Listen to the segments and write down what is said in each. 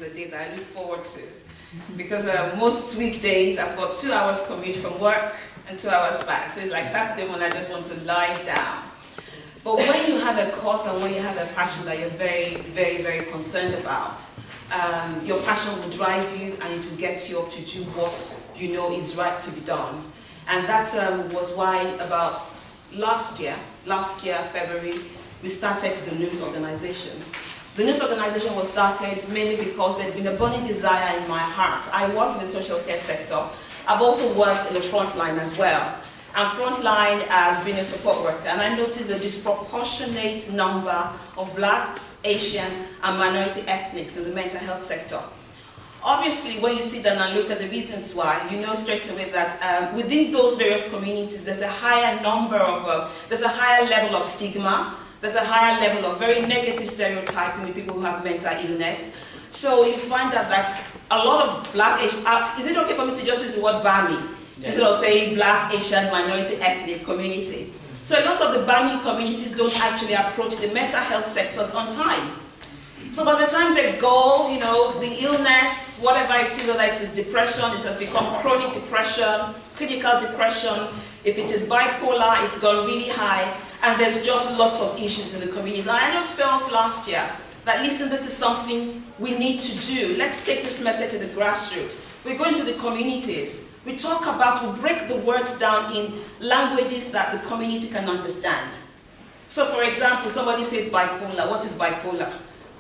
a day that I look forward to. Because most weekdays I've got 2 hours commute from work and 2 hours back. So it's like Saturday when I just want to lie down. But when you have a cause and when you have a passion that you're very, very, very concerned about, your passion will drive you and it will get you up to do what you know is right to be done. And that was why about last year, February, we started the Nous organization. The Nous organization was started mainly because there'd been a burning desire in my heart. I work in the social care sector. I've also worked in the front line as well. And frontline has been a support worker, and I noticed a disproportionate number of Blacks, Asian, and minority ethnics in the mental health sector. Obviously, when you sit down and look at the reasons why, you know straight away that within those various communities, there's a higher number of, there's a higher level of stigma, there's a higher level of very negative stereotyping with people who have mental illness. So you find out that a lot of Black, is it okay for me to just use the word BAMI? Instead of saying Black, Asian, minority, ethnic community. So a lot of the BAMI communities don't actually approach the mental health sectors on time. So by the time they go, you know, the illness, whatever it is, whether it is depression, it has become chronic depression, clinical depression. If it is bipolar, it's gone really high, and there's just lots of issues in the communities. And I just felt last year that, listen, this is something we need to do. Let's take this message to the grassroots. We go into the communities. We talk about, we break the words down in languages that the community can understand. So for example, somebody says bipolar. What is bipolar?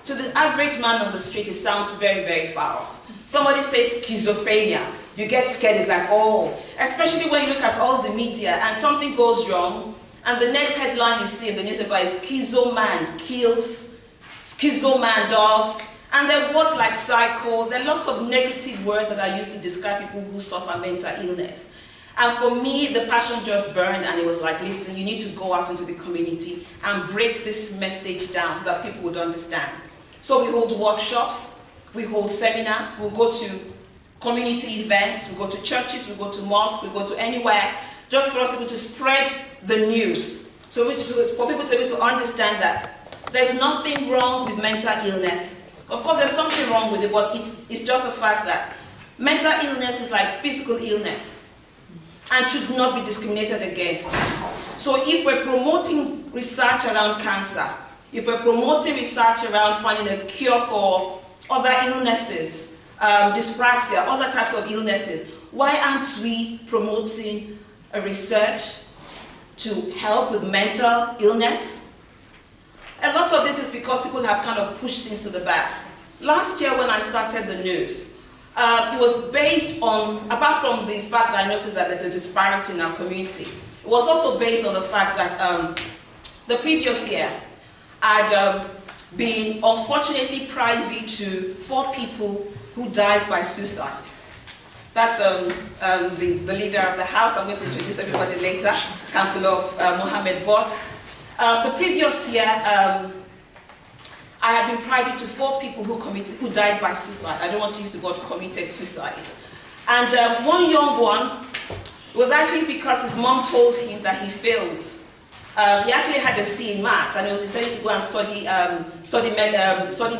To the average man on the street, it sounds very, very far off. Somebody says schizophrenia. You get scared, it's like, oh. Especially when you look at all the media and something goes wrong, and the next headline you see in the newspaper is schizo man kills, schizo man does. And then words like psycho, there are lots of negative words that are used to describe people who suffer mental illness. And for me, the passion just burned, and it was like, listen, you need to go out into the community and break this message down so that people would understand. So we hold workshops, we hold seminars, we'll go to community events, we go to churches, we go to mosques, we go to anywhere, just for us to be able to spread the news. So for people to be able to understand that there's nothing wrong with mental illness. Of course, there's something wrong with it, but it's just a fact that mental illness is like physical illness and should not be discriminated against. So if we're promoting research around cancer, if we're promoting research around finding a cure for other illnesses, dyspraxia, other types of illnesses, why aren't we promoting a research to help with mental illness? A lot of this is because people have kind of pushed things to the back. Last year when I started the Nous, it was based on, apart from the fact that I noticed that there's a disparity in our community, it was also based on the fact that the previous year I'd been unfortunately privy to 4 people who died by suicide. That's the leader of the house. I'm going to introduce everybody later, Councillor Mohammed Bott. The previous year, I had been privy to 4 people who died by suicide. I don't want to use the word committed suicide. And one young one was actually because his mom told him that he failed. He actually had a C in maths, and he was intending to go and study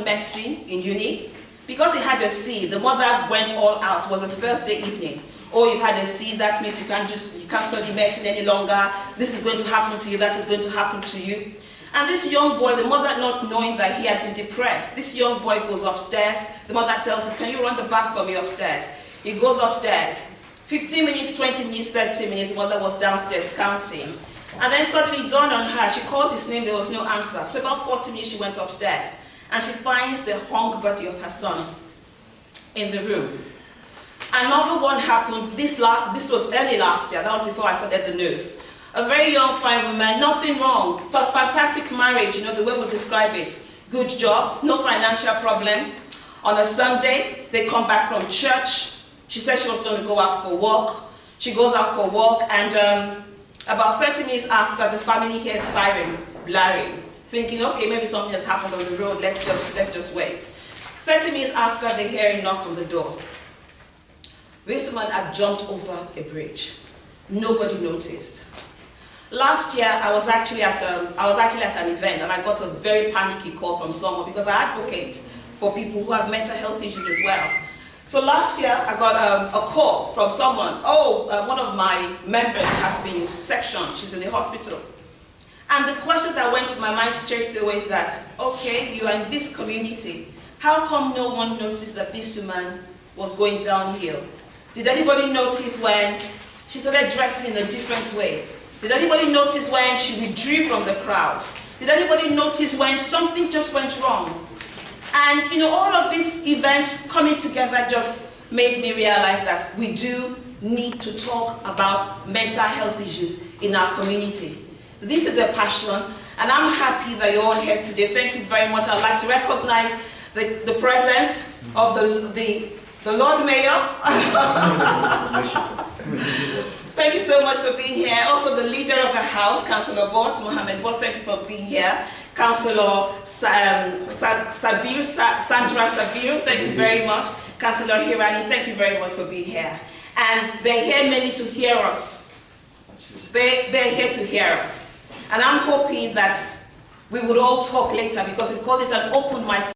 medicine in uni. Because he had a C, the mother went all out. It was a Thursday evening. Oh, you've had a C, that means you can't study medicine any longer. This is going to happen to you, that is going to happen to you. And this young boy, the mother not knowing that he had been depressed, this young boy goes upstairs. The mother tells him, can you run the bath for me upstairs? He goes upstairs. 15 minutes, 20 minutes, 30 minutes, the mother was downstairs counting. And then suddenly it dawned on her, she called his name, there was no answer. So about 40 minutes she went upstairs, and she finds the hung body of her son in the room. Another one happened, this was early last year, that was before I started the Nous. A very young, fine woman, nothing wrong, fantastic marriage, you know, the way we describe it. Good job, no financial problem. On a Sunday, they come back from church. She said she was going to go out for walk. She goes out for walk, and about 30 minutes after, the family hears siren blaring, thinking, okay, maybe something has happened on the road, let's just wait. 30 minutes after, they hear a knock on the door. This woman had jumped over a bridge. Nobody noticed. Last year, I was actually at an event, and I got a very panicky call from someone because I advocate for people who have mental health issues as well. So last year, I got a call from someone. One of my members has been sectioned. She's in the hospital. And the question that went to my mind straight away is that, okay, you are in this community. How come no one noticed that this woman was going downhill? Did anybody notice when she started dressing in a different way? Did anybody notice when she withdrew from the crowd? Did anybody notice when something just went wrong? And you know, all of these events coming together just made me realize that we do need to talk about mental health issues in our community. This is a passion, and I'm happy that you're all here today. Thank you very much. I'd like to recognize the presence of the Lord Mayor. Thank you so much for being here. Also the leader of the house, Councillor Bort, Mohammed Bort, thank you for being here. Councillor Sandra Sabir, thank you very much. Councillor Hirani, thank you very much for being here. And they're here mainly to hear us. They're here to hear us. And I'm hoping that we would all talk later, because we call it an open mic